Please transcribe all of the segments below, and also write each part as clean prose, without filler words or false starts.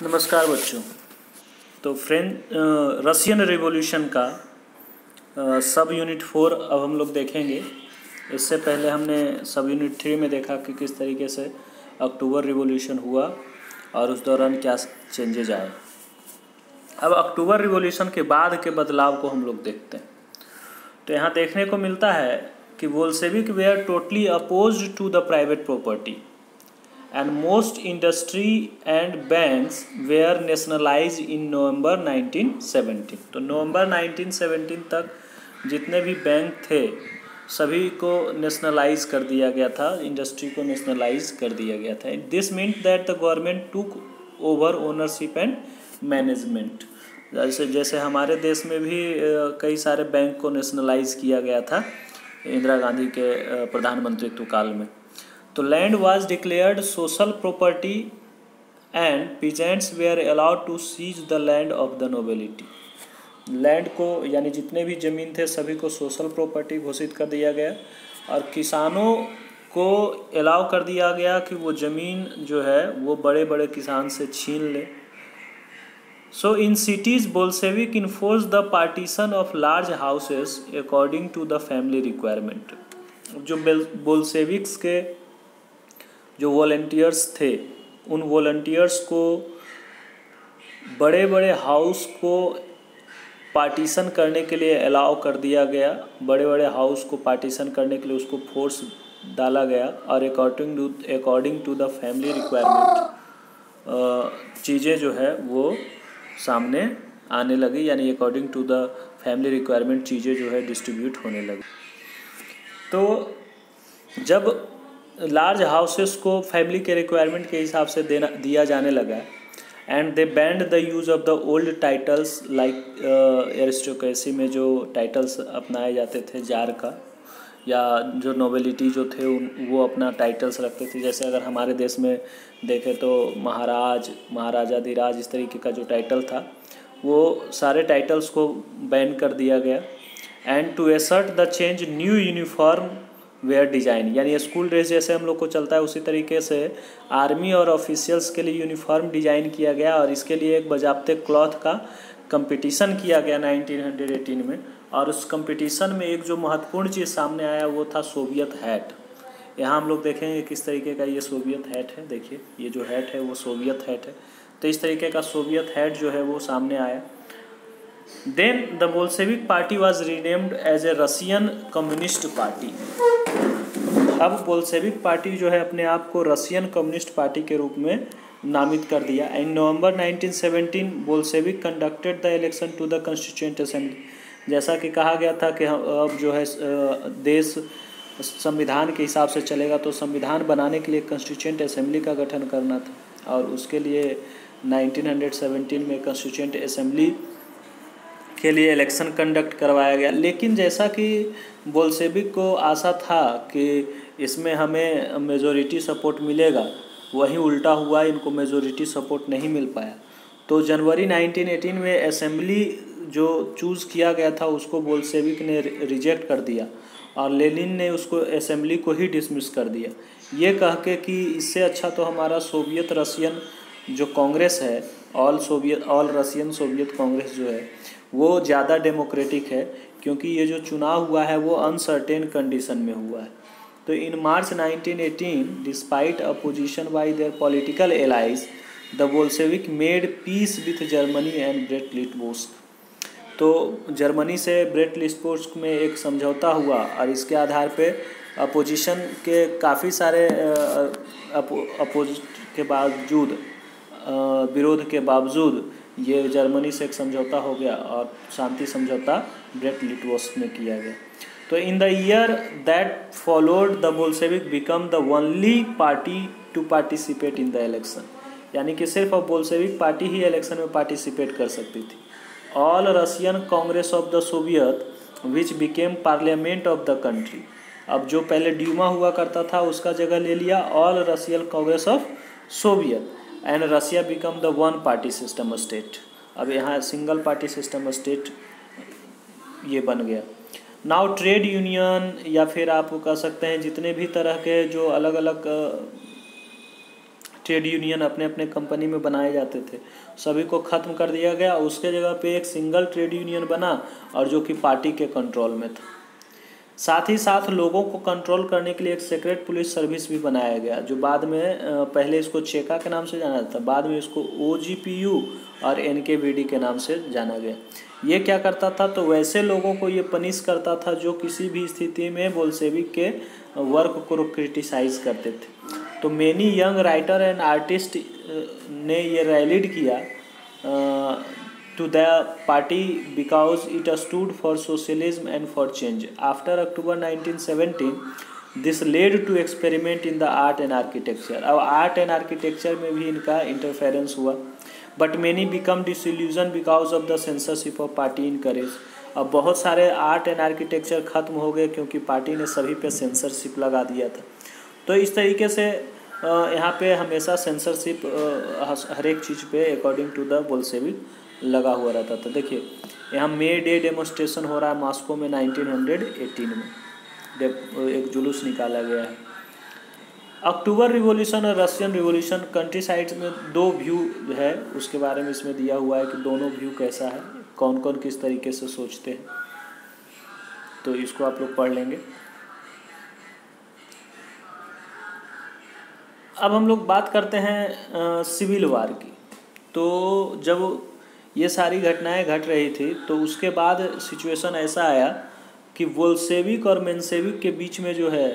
नमस्कार बच्चों। तो रशियन रिवॉल्यूशन का सब यूनिट 4 अब हम लोग देखेंगे। इससे पहले हमने सब यूनिट 3 में देखा कि किस तरीके से अक्टूबर रिवॉल्यूशन हुआ और उस दौरान क्या चेंजेज आए। अब अक्टूबर रिवॉल्यूशन के बाद के बदलाव को हम लोग देखते हैं। तो यहाँ देखने को मिलता है कि Bolshevik were totally opposed to the private property and most industry and banks were nationalized in November 1917। तो नवंबर 1917 तक जितने भी बैंक थे सभी को नेशनलाइज कर दिया गया था, इंडस्ट्री को नेशनलाइज कर दिया गया था। This means that the government took over ownership and management. जैसे हमारे देश में भी कई सारे बैंक को नेशनलाइज किया गया था इंदिरा गांधी के प्रधानमंत्रित्व काल में। तो land was declared social property and peasants were allowed to seize the land of the nobility. Land को यानी जितने भी ज़मीन थे सभी को सोशल प्रॉपर्टी घोषित कर दिया गया और किसानों को अलाउ कर दिया गया कि वो ज़मीन जो है वो बड़े बड़े किसान से छीन ले। So in cities Bolshevik enforce the partition of large houses according to the family requirement. जो बोल्शेविक्स के जो वॉलंटियर्स थे उन वॉलंटियर्स को बड़े बड़े हाउस को पार्टीशन करने के लिए अलाउ कर दिया गया। बड़े बड़े हाउस को पार्टीशन करने के लिए उसको फोर्स डाला गया और according to the family requirement चीज़ें जो है वो सामने आने लगी, यानी according to the family requirement चीज़ें जो है डिस्ट्रीब्यूट होने लगी। तो जब लार्ज हाउसेस को फैमिली के रिक्वायरमेंट के हिसाब से दिया जाने लगा and they banned the use of the old titles like aristocracy में जो टाइटल्स अपनाए जाते थे जार का, या जो नोबिलिटी जो थे वो अपना टाइटल्स रखते थे। जैसे अगर हमारे देश में देखें तो महाराज, महाराजाधिराज, इस तरीके का जो टाइटल था वो सारे टाइटल्स को बैन कर दिया गया। And to assert the change new uniform were designed, यानी स्कूल ड्रेस जैसे हम लोग को चलता है उसी तरीके से आर्मी और ऑफिशियल्स के लिए यूनिफॉर्म डिज़ाइन किया गया और इसके लिए एक बाज़ाब्ते क्लॉथ का कंपटीशन किया गया 1918 में। और उस कंपटीशन में एक जो महत्वपूर्ण चीज़ सामने आया वो था सोवियत हैट। यहाँ हम लोग देखेंगे किस तरीके का ये सोवियत हैट है। देखिए ये जो हैट है वो सोवियत हैट है। तो इस तरीके का सोवियत हैट जो है वो सामने आया। Then the Bolshevik party was renamed as a Russian Communist Party। अब बोल्शेविक पार्टी जो है अपने आप को रशियन कम्युनिस्ट पार्टी के रूप में नामित कर दिया। In November 1917 Bolshevik conducted the election to the constituent assembly. जैसा कि कहा गया था कि अब जो है देश संविधान के हिसाब से चलेगा, तो संविधान बनाने के लिए कॉन्स्टिट्यूएंट असेंबली का गठन करना था और उसके लिए 1917 में कॉन्स्टिट्यूएंट असेंबली के लिए इलेक्शन कंडक्ट करवाया गया। लेकिन जैसा कि बोल्शेविक को आशा था कि इसमें हमें मेजॉरिटी सपोर्ट मिलेगा, वहीं उल्टा हुआ, इनको मेजॉरिटी सपोर्ट नहीं मिल पाया। तो जनवरी 1918 में असेंबली जो चूज़ किया गया था उसको बोल्शेविक ने रिजेक्ट कर दिया और लेनिन ने उसको असेंबली को ही डिसमिस कर दिया, ये कह के कि इससे अच्छा तो हमारा सोवियत रशियन जो कांग्रेस है, ऑल रशियन सोवियत कांग्रेस जो है वो ज़्यादा डेमोक्रेटिक है, क्योंकि ये जो चुनाव हुआ है वो अनसर्टेन कंडीशन में हुआ है। तो in March 1918 despite opposition by their political allies the Bolshevik made peace with Germany and Brest Litovsk. तो जर्मनी से ब्रेट लिटबोस्क में एक समझौता हुआ और इसके आधार पे अपोजिशन के काफ़ी सारे अपोजिट के बावजूद, विरोध के बावजूद ये जर्मनी से एक समझौता हो गया और शांति समझौता ब्रेट लिटबोस्क में किया गया। तो in the year that followed the Bolshevik become the only party to participate in the election, यानी कि सिर्फ अब बोल्शेविक पार्टी ही इलेक्शन में पार्टिसिपेट कर सकती थी। All Russian Congress of the Soviet which became parliament of the country, अब जो पहले ड्यूमा हुआ करता था उसका जगह ले लिया all Russian Congress of Soviet and Russia become the one party system state. अब यहाँ सिंगल पार्टी सिस्टम स्टेट ये बन गया। नाउ ट्रेड यूनियन, या फिर आप कह सकते हैं जितने भी तरह के जो अलग अलग ट्रेड यूनियन अपने अपने कंपनी में बनाए जाते थे, सभी को ख़त्म कर दिया गया। उसके जगह पे एक सिंगल ट्रेड यूनियन बना और जो कि पार्टी के कंट्रोल में था। साथ ही साथ लोगों को कंट्रोल करने के लिए एक सीक्रेट पुलिस सर्विस भी बनाया गया, जो बाद में पहले इसको चेका के नाम से जाना जाता, बाद में इसको OGPU और NKVD के नाम से जाना गया। ये क्या करता था, तो वैसे लोगों को ये पनिश करता था जो किसी भी स्थिति में बोल्शेविक के वर्क को क्रिटिसाइज करते थे। तो many young writer and artist ने ये रैलीड किया to the party because it stood for socialism and for change. After October 1917, this led to experiment in the art and architecture. अब art and architecture में भी इनका interference हुआ, but many become disillusion because of the censorship of party encourage. अब बहुत सारे art and architecture खत्म हो गए क्योंकि पार्टी ने सभी पे सेंसरशिप लगा दिया था। तो इस तरीके से यहाँ पे हमेशा सेंसरशिप हर एक चीज़ पे अकॉर्डिंग टू द बोल्शेविक लगा हुआ रहता था। देखिए यहाँ मे डे डेमोन्स्ट्रेशन हो रहा है मॉस्को में 1918 में एक जुलूस निकाला गया है। अक्टूबर रिवॉल्यूशन और रशियन रिवॉल्यूशन कंट्री साइड्स में दो व्यू है, उसके बारे में इसमें दिया हुआ है कि दोनों व्यू कैसा है, कौन कौन किस तरीके से सोचते हैं, तो इसको आप लोग पढ़ लेंगे। अब हम लोग बात करते हैं सिविल वार की। तो जब ये सारी घटनाएं घट रही थी तो उसके बाद सिचुएशन ऐसा आया कि बोल्शेविक और मेंशेविक के बीच में जो है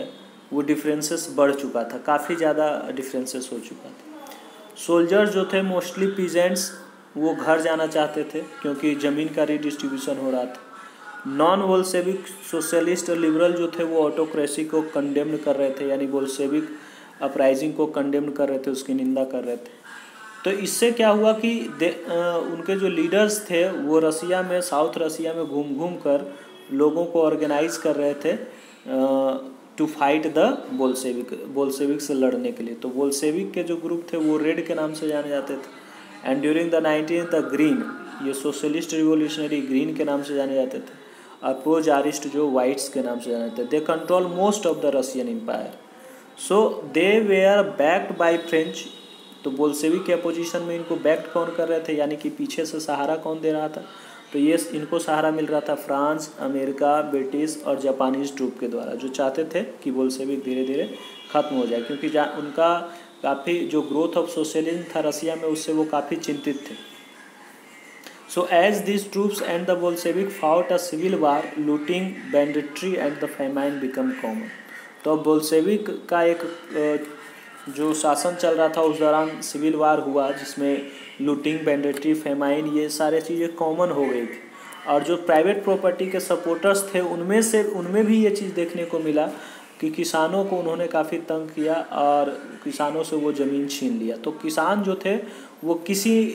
वो डिफरेंसेस बढ़ चुका था, काफ़ी ज़्यादा डिफरेंसेस हो चुका था। सोल्जर्स जो थे मोस्टली पीजेंट्स, वो घर जाना चाहते थे क्योंकि ज़मीन का रिडिस्ट्रीब्यूशन हो रहा था। नॉन बोल्शेविक सोशलिस्ट और लिबरल जो थे वो ऑटोक्रेसी को कंडेम्ड कर रहे थे, यानी बोल्शेविक अपराइजिंग को कंडेम्ड कर रहे थे, उसकी निंदा कर रहे थे। तो इससे क्या हुआ कि उनके जो लीडर्स थे वो रसिया में, साउथ रसिया में घूम घूम कर लोगों को ऑर्गेनाइज कर रहे थे टू फाइट द बोल्शेविक से लड़ने के लिए। तो बोल्शेविक के जो ग्रुप थे वो रेड के नाम से जाने जाते थे, and during the 19th the green, ये सोशलिस्ट रिवोल्यूशनरी ग्रीन के नाम से जाने जाते थे, और प्रोजारिस्ट जो वाइट्स के नाम से जाने जाते थे। They control most of the Russian empire, so they were backed by French. तो बोल्शेविक के अपोजिशन में इनको बैक्ड कौन कर रहे थे, यानी कि पीछे से सहारा कौन दे रहा था, तो ये इनको सहारा मिल रहा था फ्रांस, अमेरिका, ब्रिटिश और जापानीज ट्रूप के द्वारा, जो चाहते थे कि बोल्शेविक धीरे धीरे ख़त्म हो जाए, क्योंकि उनका काफ़ी जो ग्रोथ ऑफ सोशलिज्म था रसिया में उससे वो काफ़ी चिंतित थे। So as this troops and the Bolshevik fought a civil war, looting, banditry and the famine become common. तो बोल्शेविक का एक जो शासन चल रहा था उस दौरान सिविल वार हुआ, जिसमें लूटिंग, बैंडिट्री, फेमाइन, ये सारे चीज़ें कॉमन हो गई थी। और जो प्राइवेट प्रॉपर्टी के सपोर्टर्स थे उनमें भी ये चीज़ देखने को मिला कि किसानों को उन्होंने काफ़ी तंग किया और किसानों से वो ज़मीन छीन लिया। तो किसान जो थे वो किसी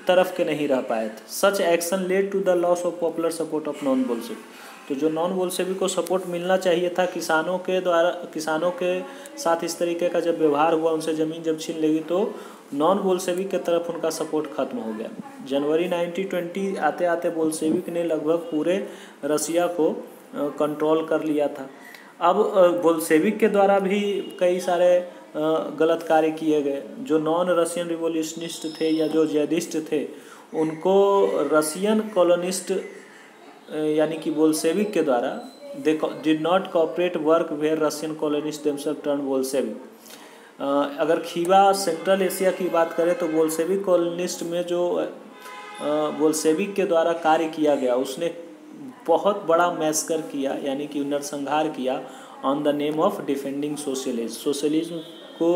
तरफ के नहीं रह पाए थे। Such action led to the loss of popular support of non Bolshevik. तो जो नॉन बोल्शेविक को सपोर्ट मिलना चाहिए था किसानों के साथ इस तरीके का जब व्यवहार हुआ, उनसे ज़मीन जब छीन लेगी, तो नॉन बोल्शेविक की तरफ उनका सपोर्ट खत्म हो गया। जनवरी 1920 आते आते बोल्शेविक ने लगभग पूरे रसिया को कंट्रोल कर लिया था। अब बोल्शेविक के द्वारा भी कई सारे गलत कार्य किए गए। जो नॉन रशियन रिवोल्यूशनिस्ट थे या जो जैदिस्ट थे, उनको रशियन कॉलोनिस्ट यानी कि बोल्शेविक के द्वारा they did not cooperate work were Russian colonist themselves turn Bolshevik. अगर खीवा सेंट्रल एशिया की बात करें तो बोल्शेविक कॉलोनिस्ट में जो बोल्शेविक के द्वारा कार्य किया गया, उसने बहुत बड़ा मैसकर किया, यानी कि नरसंहार किया on the name of defending socialism. Socialism को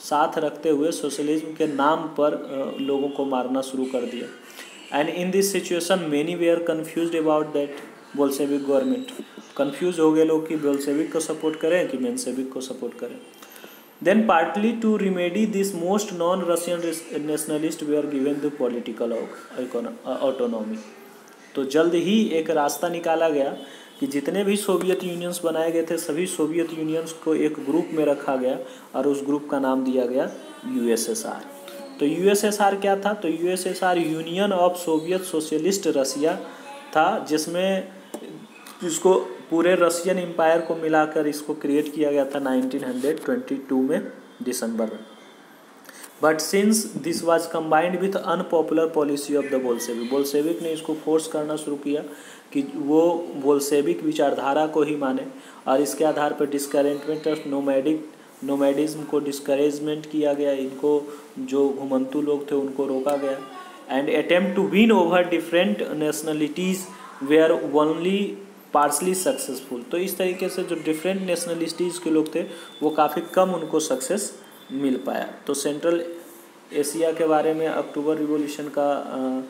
साथ रखते हुए सोशलिज्म के नाम पर लोगों को मारना शुरू कर दिया। And in this situation many were confused about that Bolshevik government. Confuse हो गए लोग कि बोल्शेविक को सपोर्ट करें कि मेंशेविक को सपोर्ट करें। Then partly to remedy this most non Russian nationalist were given the political autonomy. तो जल्द ही एक रास्ता निकाला गया कि जितने भी सोवियत यूनियंस बनाए गए थे सभी सोवियत यूनियंस को एक ग्रुप में रखा गया और उस ग्रुप का नाम दिया गया यूएसएसआर। तो यूएसएसआर क्या था? तो USSR union of Soviet socialist Russia था, जिसको पूरे रशियन एम्पायर को मिलाकर इसको क्रिएट किया गया था 1922 में दिसंबर में। But since this was combined with unpopular policy of the Bolshevik, Bolshevik ने इसको फोर्स करना शुरू किया कि वो बोल्शेविक विचारधारा को ही माने, और इसके आधार पर डिस्करेजमेंट ऑफ नोमैडिज्म को डिस्करेजमेंट किया गया, इनको जो घुमंतु लोग थे उनको रोका गया। And attempt to win over different nationalities were only partly successful. तो इस तरीके से जो डिफरेंट नेशनलिटीज़ के लोग थे वो काफ़ी कम उनको सक्सेस मिल पाया। तो सेंट्रल एशिया के बारे में अक्टूबर रिवॉल्यूशन का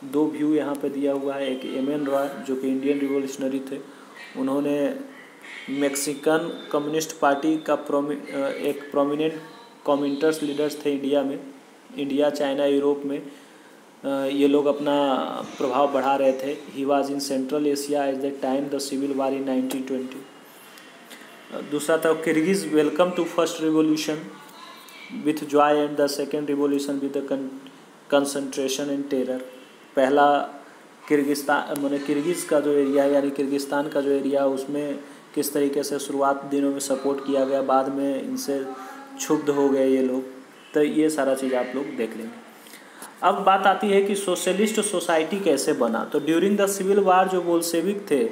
दो व्यू यहाँ पे दिया हुआ है। एक एम.एन. रॉय जो कि इंडियन रिवॉल्यूशनरी थे, उन्होंने मैक्सिकन कम्युनिस्ट पार्टी का एक प्रोमिनेंट कॉमिंटर्स लीडर्स थे इंडिया में, इंडिया चाइना यूरोप में ये लोग अपना प्रभाव बढ़ा रहे थे। He was in central Asia at the time the civil war in 1920। दूसरा था Kyrgyz welcome to first revolution with joy and the second revolution with the concentration and terror. पहला किर्गिस्तान माने किर्गिज़ का जो एरिया यानी Kyrgyzstan का जो area, उसमें किस तरीके से शुरुआत दिनों में सपोर्ट किया गया, बाद में इनसे क्षुब्ध हो गए ये लोग। तो ये सारा चीज़ आप लोग देख लेंगे। अब बात आती है कि सोशलिस्ट सोसाइटी कैसे बना। तो ड्यूरिंग द सिविल वार जो बोल्शेविक थे,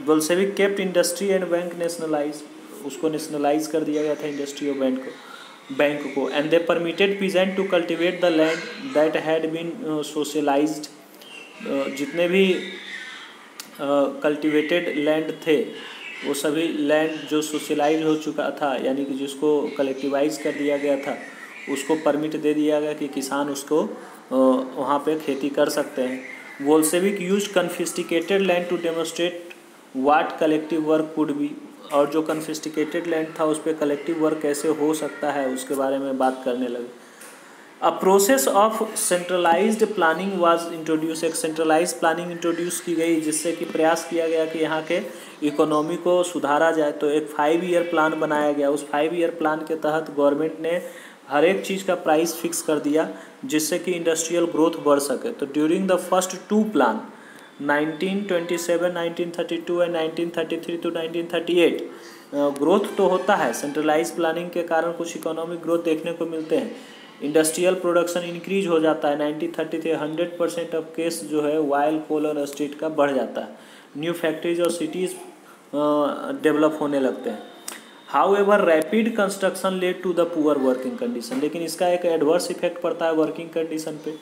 Bolshevik kept industry and bank nationalise, उसको नेशनलाइज कर दिया गया था इंडस्ट्री और बैंक को। And they permitted peasant to cultivate the land that had been socialised. जितने भी कल्टिवेटेड लैंड थे वो सभी लैंड जो सोशलाइज हो चुका था, यानी कि जिसको कलेक्टिवाइज कर दिया गया था, उसको परमिट दे दिया गया कि किसान उसको वहाँ पे खेती कर सकते हैं। Bolshevik use confiscated land to demonstrate what collective work could be. और जो कन्फिस्टिकेटेड लैंड था उस पर कलेक्टिव वर्क कैसे हो सकता है उसके बारे में बात करने लगे। A process of centralised planning was introduce. एक सेंट्रलाइज प्लानिंग इंट्रोड्यूस की गई जिससे कि प्रयास किया गया कि यहाँ के इकोनॉमी को सुधारा जाए। तो एक 5 ईयर प्लान बनाया गया। उस 5 ईयर प्लान के तहत गवर्नमेंट ने हर एक चीज़ का प्राइस फिक्स कर दिया जिससे कि इंडस्ट्रियल ग्रोथ बढ़ सके। तो during the first 2 plan 1927, 1932 and 1933 to 1938 growth तो होता है। सेंट्रलाइज प्लानिंग के कारण कुछ इकोनॉमिक ग्रोथ देखने को मिलते हैं। इंडस्ट्रियल प्रोडक्शन इंक्रीज हो जाता है। 1933 100% ऑफ केस जो है ऑयल, कोल और स्टील का बढ़ जाता है। न्यू फैक्ट्रीज और सिटीज़ डेवलप होने लगते हैं। However rapid construction led to the poor working condition. लेकिन इसका एक एडवर्स इफेक्ट पड़ता है वर्किंग कंडीशन पे।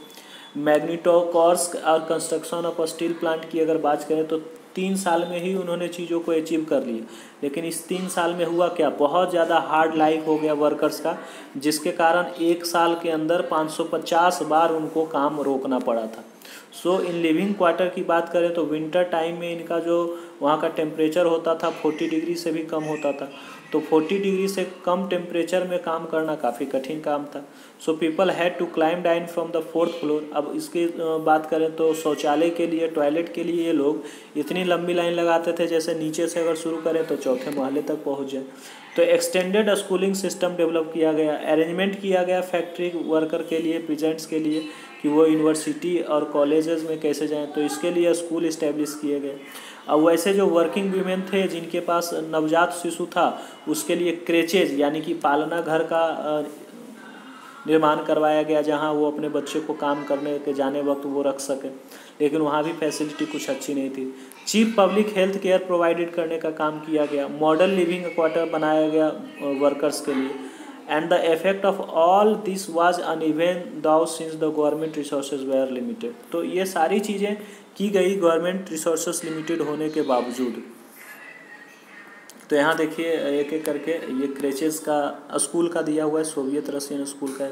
मैग्नीटोकॉर्स्क और कंस्ट्रक्शन ऑफ स्टील प्लांट की अगर बात करें तो 3 साल में ही उन्होंने चीज़ों को अचीव कर लिया। लेकिन इस 3 साल में हुआ क्या, बहुत ज़्यादा हार्ड लाइफ हो गया वर्कर्स का, जिसके कारण 1 साल के अंदर 550 बार उनको काम रोकना पड़ा था। सो इन लिविंग क्वार्टर की बात करें तो विंटर टाइम में इनका जो वहाँ का टेम्परेचर होता था 40 डिग्री से भी कम होता था। तो 40 डिग्री से कम टेम्परेचर में काम करना काफ़ी कठिन काम था। So people had to climb down from the 4th floor. अब इसकी बात करें तो शौचालय के लिए, टॉयलेट के लिए ये लोग इतनी लंबी लाइन लगाते थे, जैसे नीचे से अगर शुरू करें तो 4थे महले तक पहुँच जाए। तो एक्सटेंडेड स्कूलिंग सिस्टम डेवलप किया गया, अरेंजमेंट किया गया फैक्ट्री वर्कर के लिए, पीजेंट्स के लिए कि वो यूनिवर्सिटी और कॉलेजेस में कैसे जाएं। तो इसके लिए स्कूल इस्टेब्लिश किए गए। अब वैसे जो वर्किंग वीमेन थे जिनके पास नवजात शिशु था उसके लिए क्रेचेज यानी कि पालना घर का निर्माण करवाया गया, जहां वो अपने बच्चे को काम करने के जाने वक्त वो रख सके। लेकिन वहाँ भी फैसिलिटी कुछ अच्छी नहीं थी। Cheap public health care provided करने का काम किया गया। मॉडल लिविंग क्वार्टर बनाया गया वर्कर्स के लिए। And the effect of all this was uneven though since the government resources were limited. तो ये सारी चीज़ें की गई गवर्नमेंट रिसोर्सेज लिमिटेड होने के बावजूद। तो यहाँ देखिए एक एक करके ये क्रेचेस का स्कूल का दिया हुआ है, सोवियत रशियन स्कूल का।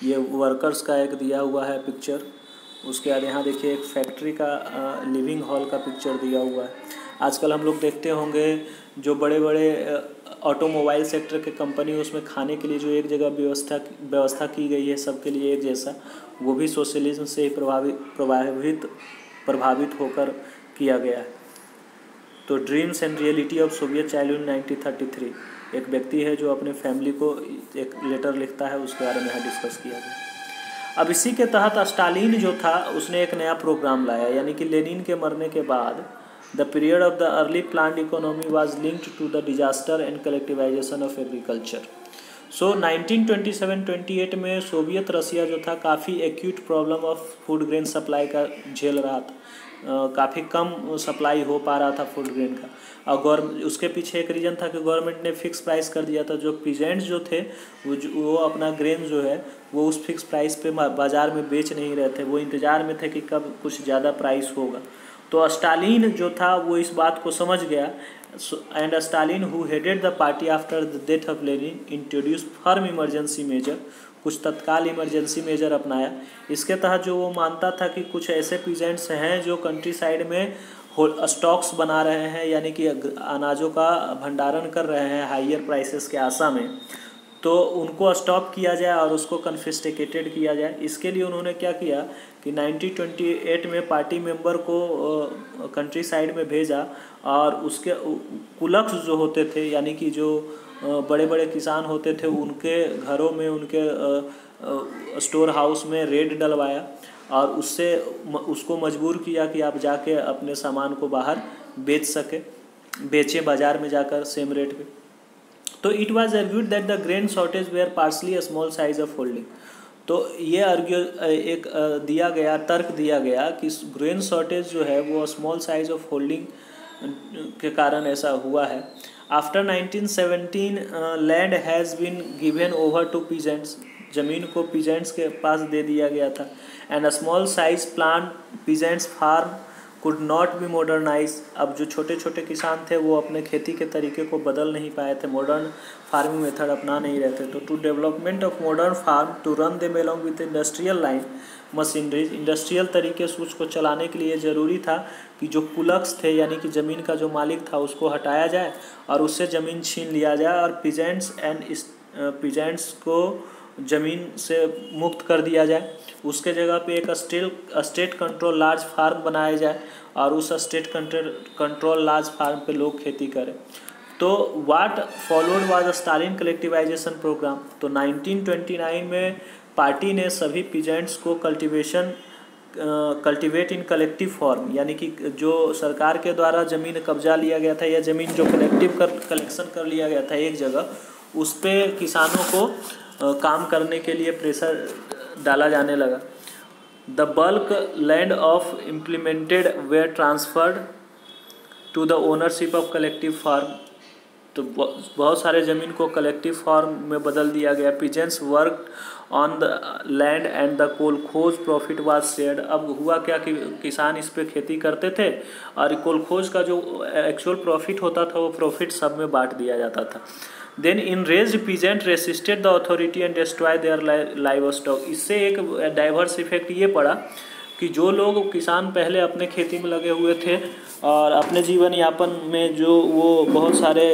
ये वर्कर्स का एक दिया हुआ है पिक्चर। उसके बाद यहाँ देखिए एक फैक्ट्री का लिविंग हॉल का पिक्चर दिया हुआ है। आजकल हम लोग देखते होंगे जो बड़े बड़े ऑटोमोबाइल सेक्टर के कंपनी, उसमें खाने के लिए जो एक जगह व्यवस्था की गई है सबके लिए एक जैसा, वो भी सोशलिज्म से ही प्रभावित होकर किया गया है। तो dreams and reality of Soviet childhood 1933, एक व्यक्ति है जो अपने फैमिली को एक लेटर लिखता है, उसके बारे में यहाँ डिस्कस किया गया। अब इसी के तहत स्टालिन जो था उसने एक नया प्रोग्राम लाया, यानी कि लेनिन के मरने के बाद the period of the early planned economy was linked to the disaster and collectivisation of agriculture. So 1927-28 में सोवियत रसिया जो था काफ़ी acute problem of food grain supply का झेल रहा था। काफ़ी कम सप्लाई हो पा रहा था फूड ग्रेन का, और उसके पीछे एक रीज़न था कि गवर्नमेंट ने फिक्स प्राइस कर दिया था। जो पीजेंट्स जो थे वो अपना ग्रेन जो है वो उस फिक्स प्राइस पे बाज़ार में बेच नहीं रहे थे, वो इंतज़ार में थे कि कब कुछ ज़्यादा प्राइस होगा। तो स्टालिन जो था वो इस बात को समझ गया, and Stalin who headed the party after the death of Lenin introduce firm emergency measure, कुछ तत्काल इमरजेंसी मेजर अपनाया। इसके तहत जो वो मानता था कि कुछ ऐसे पीजेंट्स हैं जो कंट्री साइड में स्टॉक्स बना रहे हैं, यानी कि अनाजों का भंडारण कर रहे हैं हाइयर प्राइसेस के आशा में, तो उनको स्टॉप किया जाए और उसको कन्फिस्टिकेटेड किया जाए। इसके लिए उन्होंने क्या किया कि 1928 में पार्टी मेंबर को कंट्री साइड में भेजा, और उसके कुलक्स जो होते थे, यानी कि जो बड़े बड़े किसान होते थे, उनके घरों में, उनके स्टोर हाउस में रेड डलवाया और उसको मजबूर किया कि आप जाके अपने सामान को बाहर बेचें बाज़ार में जाकर सेम रेट पे। तो it was argued that the grain shortage were partly a small size of holding. तो ये तर्क दिया गया कि ग्रेन शॉर्टेज जो है वो स्मॉल साइज ऑफ होल्डिंग के कारण ऐसा हुआ है। After 1917 land has been given over to peasants, ज़मीन को पीजेंट्स के पास दे दिया गया था, and small size plant peasants farm could not be modernise. अब जो छोटे छोटे किसान थे वो अपने खेती के तरीके को बदल नहीं पाए थे, मॉडर्न फार्मिंग मेथड अपना नहीं रहे थे। तो to development of modern farm to run them along with industrial line machineries, industrial तरीके से उसको चलाने के लिए ज़रूरी था कि जो कुलक्स थे, यानी कि ज़मीन का जो मालिक था, उसको हटाया जाए और उससे ज़मीन छीन लिया जाए, और पीजेंट्स को ज़मीन से मुक्त कर दिया जाए। उसके जगह पे एक स्टेट कंट्रोल लार्ज फार्म बनाया जाए और उस स्टेट कंट्रोल लार्ज फार्म पे लोग खेती करें। तो what followed was the Stalin collectivisation programme. तो 1929 में पार्टी ने सभी पीजेंट्स को कल्टिवेट इन कलेक्टिव फॉर्म, यानी कि जो सरकार के द्वारा ज़मीन कब्जा लिया गया था या ज़मीन जो कलेक्शन कर लिया गया था एक जगह, उस पर किसानों को काम करने के लिए प्रेशर डाला जाने लगा। The bulk land of implemented were transferred to the ownership of collective farm. तो बहुत सारे ज़मीन को कलेक्टिव फार्म में बदल दिया गया। Peasants work on the land and the kolkhoz profit was shared. अब हुआ क्या कि किसान इस पे खेती करते थे और कोलखोज का जो एक्चुअल प्रॉफिट होता था वो प्रॉफिट सब में बांट दिया जाता था। Then enraged peasant resisted the authority and destroyed their livestock। इससे एक डाइवर्स इफेक्ट ये पड़ा कि जो लोग किसान पहले अपने खेती में लगे हुए थे और अपने जीवन यापन में जो वो बहुत सारे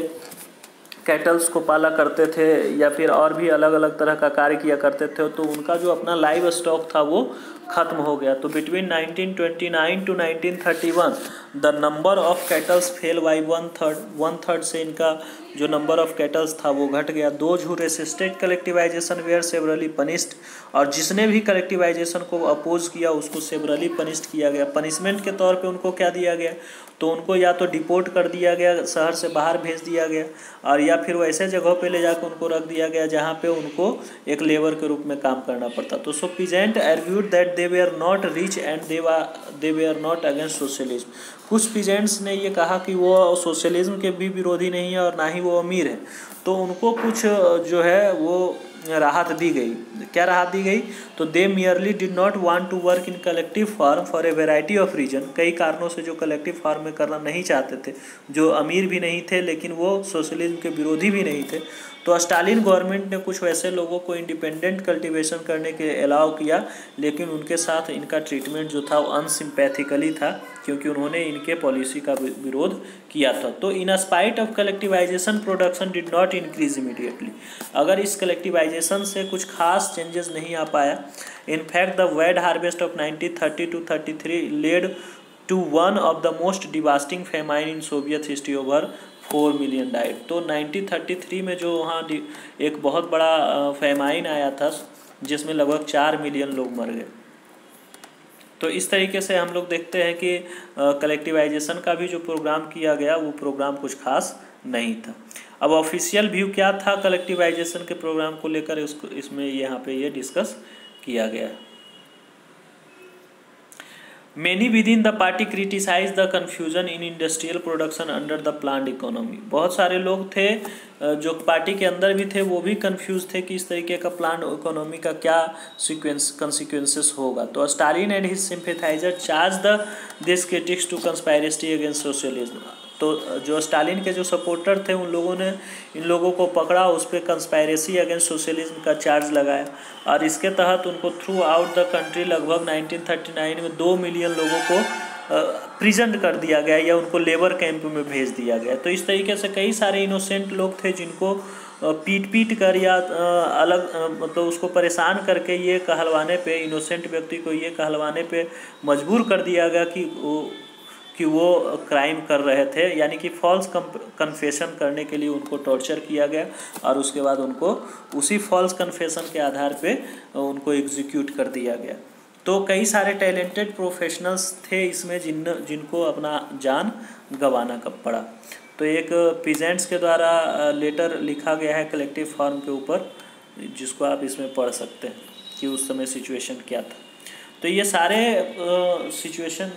कैटल्स को पाला करते थे या फिर और भी अलग अलग तरह का कार्य किया करते थे, तो उनका जो अपना लाइव स्टॉक था वो ख़त्म हो गया। तो between 1929 to 1931 the number of cattles fell by one third से इनका जो नंबर ऑफ कैटल्स था वो घट गया। Those who resisted collectivization were severely punished, और जिसने भी कलेक्टिवाइजेशन को अपोज किया उसको सेवरली पनिश्ड किया गया। पनिशमेंट के तौर पे उनको क्या दिया गया, तो उनको या तो डिपोर्ट कर दिया गया, शहर से बाहर भेज दिया गया, और या फिर वैसे जगहों पे ले जाकर उनको रख दिया गया जहाँ पे उनको एक लेबर के रूप में काम करना पड़ता। तो so peasant argued that they were not rich and they were not against socialism. कुछ पीजेंट्स ने ये कहा कि वो सोशलिज्म के भी विरोधी नहीं है और ना ही वो अमीर है, तो उनको कुछ जो है वो राहत दी गई। क्या राहत दी गई, तो they merely did not want to work in collective farm for a variety of reason. कई कारणों से जो कलेक्टिव फार्म में करना नहीं चाहते थे, जो अमीर भी नहीं थे लेकिन वो सोशलिज्म के विरोधी भी नहीं थे। तो स्टालिन गवर्नमेंट ने कुछ वैसे लोगों को इंडिपेंडेंट कल्टीवेशन करने के अलाउ किया, लेकिन उनके साथ इनका ट्रीटमेंट जो था वो अनसिम्पैथिकली था, क्योंकि उन्होंने इनके पॉलिसी का विरोध किया था। तो in spite of collectivisation production did not increase immediately. अगर इस कलेक्टिवाइजेशन से कुछ खास चेंजेस नहीं आ पाया, in fact the bad harvest of 1930 to 33 led to one of the most devastating famine in Soviet history, over 4 million died. तो 1933 में जो वहाँ एक बहुत बड़ा फेमाइन आया था जिसमें लगभग 4 मिलियन लोग मर गए। तो इस तरीके से हम लोग देखते हैं कि कलेक्टिवाइजेशन का भी जो प्रोग्राम किया गया वो प्रोग्राम कुछ खास नहीं था। अब ऑफिशियल व्यू क्या था कलेक्टिवाइजेशन के प्रोग्राम को लेकर, उसको इसमें यहाँ पे ये डिस्कस किया गया। Many within the party criticize the confusion in industrial production under the planned economy। बहुत सारे लोग थे जो पार्टी के अंदर भी थे, वो भी कंफ्यूज थे कि इस तरीके का प्लान इकोनॉमी का क्या कंसिक्वेंसेस होगा। तो Stalin and his sympathiser charge the this critics to conspiracy against socialism. तो जो स्टालिन के जो सपोर्टर थे उन लोगों ने इन लोगों को पकड़ा, उस पर कंस्पायरेसी अगेंस्ट सोशलिज्म का चार्ज लगाया और इसके तहत उनको थ्रू आउट द कंट्री लगभग 1939 में 2 मिलियन लोगों को प्रिजन कर दिया गया या उनको लेबर कैंप में भेज दिया गया। तो इस तरीके से कई सारे इनोसेंट लोग थे जिनको पीट कर या अलग मतलब उसको परेशान करके ये कहलवाने पे, इनोसेंट व्यक्ति को ये कहलवाने पे मजबूर कर दिया गया कि वो क्राइम कर रहे थे, यानी कि फॉल्स कन्फेशन करने के लिए उनको टॉर्चर किया गया और उसके बाद उनको उसी फॉल्स कन्फेशन के आधार पे उनको एग्जीक्यूट कर दिया गया। तो कई सारे टैलेंटेड प्रोफेशनल्स थे इसमें जिनको अपना जान गंवाना पड़ा। तो एक पीजेंट्स के द्वारा लेटर लिखा गया है कलेक्टिव फार्म के ऊपर, जिसको आप इसमें पढ़ सकते हैं कि उस समय सिचुएशन क्या था। तो ये सारे सिचुएशन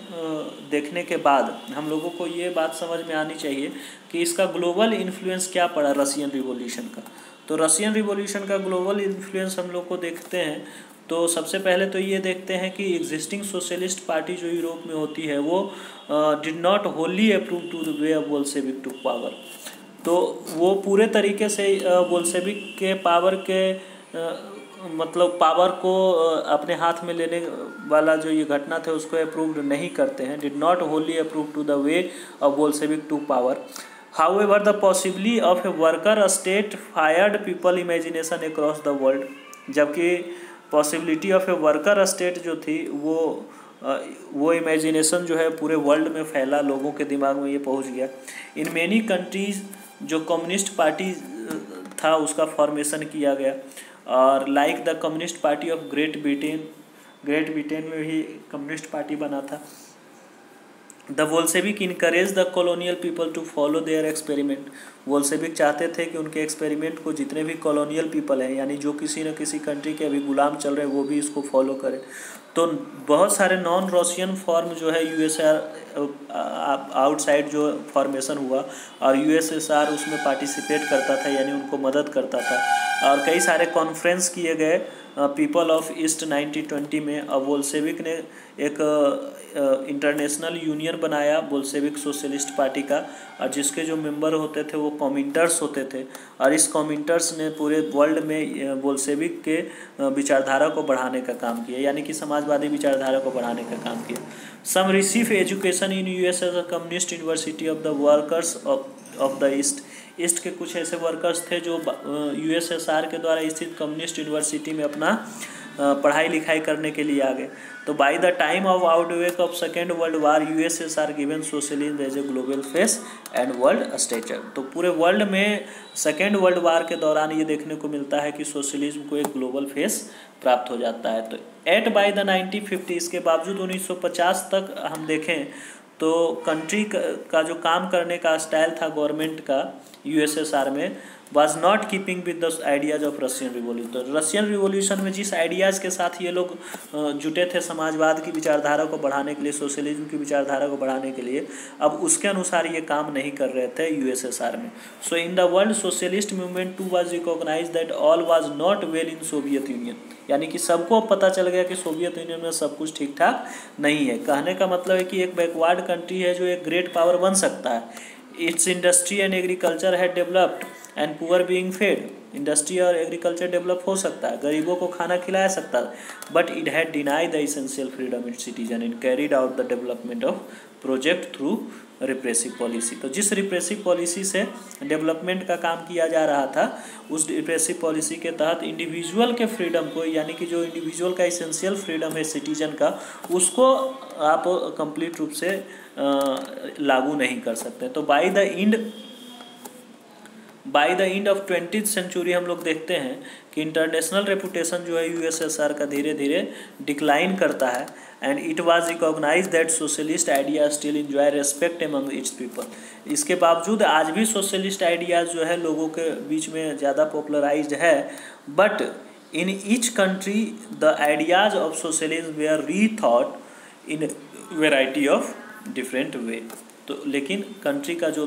देखने के बाद हम लोगों को ये बात समझ में आनी चाहिए कि इसका ग्लोबल इन्फ्लुएंस क्या पड़ा रशियन रिवॉल्यूशन का। तो रशियन रिवॉल्यूशन का ग्लोबल इन्फ्लुएंस हम लोग को देखते हैं तो सबसे पहले तो ये देखते हैं कि एग्जिस्टिंग सोशलिस्ट पार्टी जो यूरोप में होती है वो did not wholly approve to the way of Bolshevik to power. तो वो पूरे तरीके से बोल्शेविक के पावर के मतलब पावर को अपने हाथ में लेने वाला जो ये घटना थे उसको अप्रूव्ड नहीं करते हैं, did not wholly approve to the way of Bolshevik to power. However the possibility of a worker state fired people imagination across the world. जबकि possibility of a worker state जो थी वो इमेजिनेशन जो है पूरे वर्ल्ड में फैला, लोगों के दिमाग में ये पहुंच गया। इन मेनी कंट्रीज जो कम्युनिस्ट पार्टी था उसका फॉर्मेशन किया गया और like the communist party of great Britain में भी कम्युनिस्ट पार्टी बना था। The Bolshevik encourage the colonial people to follow their experiment. Bolshevik चाहते थे कि उनके एक्सपेरिमेंट को जितने भी कॉलोनियल पीपल हैं यानी जो किसी न किसी कंट्री के अभी गुलाम चल रहे हैं वो भी इसको फॉलो करें। तो बहुत सारे नॉन रशियन फॉर्म जो है यूएसआर आउटसाइड जो फॉर्मेशन हुआ और यूएसएसआर उसमें पार्टिसिपेट करता था यानी उनको मदद करता था और कई सारे कॉन्फ्रेंस किए गए पीपल ऑफ ईस्ट 1920 में। और बोल्शेविक ने एक इंटरनेशनल यूनियन बनाया बोल्शेविक सोशलिस्ट पार्टी का और जिसके जो मेंबर होते थे वो कॉमिंटर्स होते थे और इस कॉमिंटर्स ने पूरे वर्ल्ड में बोल्शेविक के विचारधारा को बढ़ाने का काम किया यानी कि समाजवादी विचारधारा को बढ़ाने का काम किया। Some receive education in US as a communist university of the workers of the east के कुछ ऐसे वर्कर्स थे जो यूएसएसआर के द्वारा स्थित कम्युनिस्ट यूनिवर्सिटी में अपना पढ़ाई लिखाई करने के लिए आ गए। तो by the time of outbreak of second world war USSR given socialism as a global face and world stature. तो पूरे वर्ल्ड में सेकेंड वर्ल्ड वार के दौरान ये देखने को मिलता है कि सोशलिज्म को एक ग्लोबल फेस प्राप्त हो जाता है। तो एट बाय द 1950 इसके बावजूद 1950 तक हम देखें तो कंट्री का जो काम करने का स्टाइल था गवर्नमेंट का यूएसएसआर में was not keeping with the ideas of Russian revolution. तो रशियन रिवॉल्यूशन में जिस आइडियाज़ के साथ ये लोग जुटे थे समाजवाद की विचारधारा को बढ़ाने के लिए, सोशलिज्म की विचारधारा को बढ़ाने के लिए, अब उसके अनुसार ये काम नहीं कर रहे थे यूएसएसआर में। So in the world socialist movement too was recognise that all was not well in Soviet Union. यानी कि सबको पता चल गया कि सोवियत यूनियन में सब कुछ ठीक ठाक नहीं है। कहने का मतलब है कि एक बैकवर्ड कंट्री है जो एक ग्रेट पावर बन सकता है। इट्स इंडस्ट्री एंड एग्रीकल्चर है developed and poor being fade. Industry और एग्रीकल्चर डेवलप हो सकता है, गरीबों को खाना खिलाया सकता है, but it had denied the essential freedom it's citizen and carried out the development of project through repressive policy. तो जिस रिप्रेसिव पॉलिसी से डेवलपमेंट का काम किया जा रहा था उस रिप्रेसिव पॉलिसी के तहत इंडिविजुअल के फ्रीडम को यानी कि जो इंडिविजुअल का एसेंशियल फ्रीडम है सिटीजन का उसको आप कंप्लीट रूप से लागू नहीं कर सकते। तो by the end of 20th century हम लोग देखते हैं कि इंटरनेशनल रेपुटेशन जो है यूएसएसआर का धीरे धीरे डिक्लाइन करता है, and it was recognise that socialist idea still enjoy respect among its people. इसके बावजूद आज भी सोशलिस्ट आइडियाज़ जो है लोगों के बीच में ज़्यादा पॉपुलराइज्ड है, but in each country the ideas of socialism were rethought in variety of different way. तो लेकिन कंट्री का जो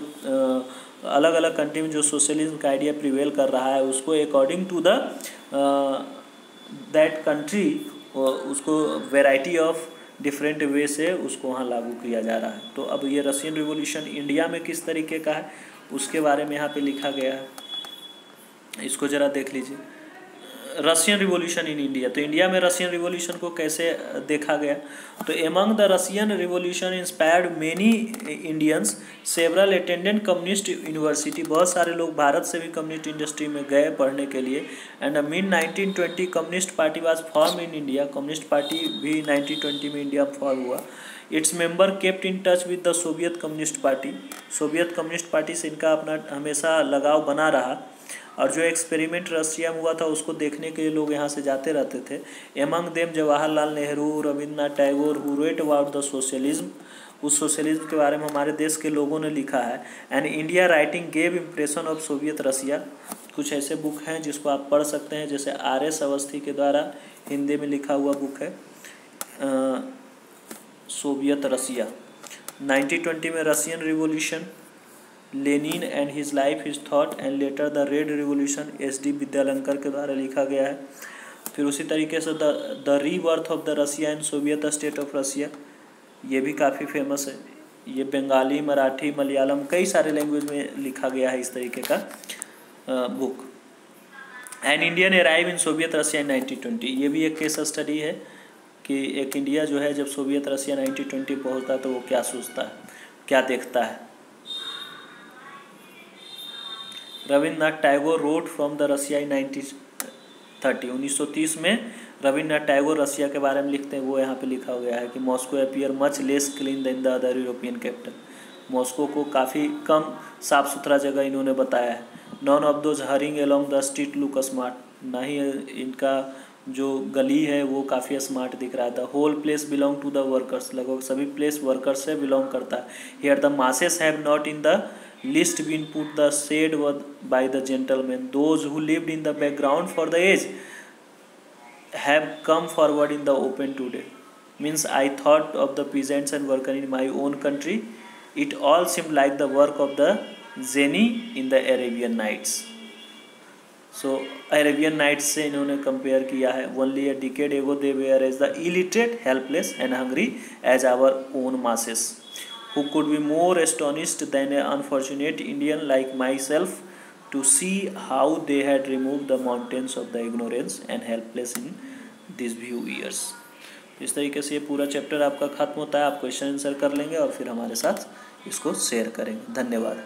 अलग अलग कंट्री में जो सोशलिज्म का आइडिया प्रिवेल कर रहा है उसको according to the that country उसको वैरायटी ऑफ डिफरेंट वे से उसको वहाँ लागू किया जा रहा है। तो अब ये रशियन रिवॉल्यूशन इंडिया में किस तरीके का है उसके बारे में यहाँ पे लिखा गया है, इसको ज़रा देख लीजिए। रशियन रिवॉल्यूशन इन इंडिया, तो इंडिया में रशियन रिवॉल्यूशन को कैसे देखा गया। तो among the Russian revolution inspired many Indians, several attendant communist university, बहुत सारे लोग भारत से भी कम्युनिस्ट इंडस्ट्री में गए पढ़ने के लिए। And mid 1920 communist party was form in India, communist party भी 1920 में इंडिया में फॉर्म हुआ। Its member kept in touch with the Soviet communist party, Soviet communist party से इनका अपना हमेशा लगाव बना रहा, और जो एक्सपेरिमेंट रशिया में हुआ था उसको देखने के लिए लोग यहाँ से जाते रहते थे। Among them Jawaharlal Nehru, Rabindranath Tagore, who wrote about the socialism, उस सोशलिज्म के बारे में हमारे देश के लोगों ने लिखा है। And India writing gave impression of Soviet Russia, कुछ ऐसे बुक हैं जिसको आप पढ़ सकते हैं, जैसे RS अवस्थी के द्वारा हिंदी में लिखा हुआ बुक है सोवियत रशिया। 1920 में Russian revolution, Lenin and his life his thought and later the red revolution, SD Vidyalankar के द्वारा लिखा गया है। फिर उसी तरीके से the rebirth of the Russia and Soviet state of Russia, ये भी काफ़ी फेमस है। ये बंगाली, मराठी, मलयालम, कई सारे लैंग्वेज में लिखा गया है इस तरीके का book. An Indian arrive in Soviet Russia in 1920, ये भी एक केस स्टडी है कि एक इंडिया जो है जब सोवियत रशिया 1920 पहुँचता है तो वो क्या सोचता है, क्या देखता है। Rabindranath Tagore wrote from the Russia in 1930, 1930 में रविंद्रनाथ टैगोर रशिया के बारे में लिखते हैं, वो यहाँ पे लिखा गया है कि Moscow appear much less clean than the other European capital, Moscow को काफ़ी कम साफ़ सुथरा जगह इन्होंने बताया है। None of those hurrying along the street look smart, ना ही इनका जो गली है वो काफ़ी स्मार्ट दिख रहा है। The whole place belong to the workers, लगभग सभी प्लेस वर्कर्स से बिलोंग करता है। Here the masses have not in the least been put the shade by the gentlemen, those who lived in the background for the age have come forward in the open today. Means I thought of the peasants and workers in my own country, it all seemed like the work of the genie in the Arabian Nights. So Arabian Nights से इन्होंने compare किया है। Only a decade ago they were as the illiterate, helpless and hungry as our own masses, who could be more astonished than an unfortunate Indian like myself to see how they had removed the mountains of the ignorance and helpless in these few years। इस तरीके से ये पूरा chapter आपका खत्म होता है। आप क्वेश्चन आंसर कर लेंगे और फिर हमारे साथ इसको शेयर करेंगे। धन्यवाद।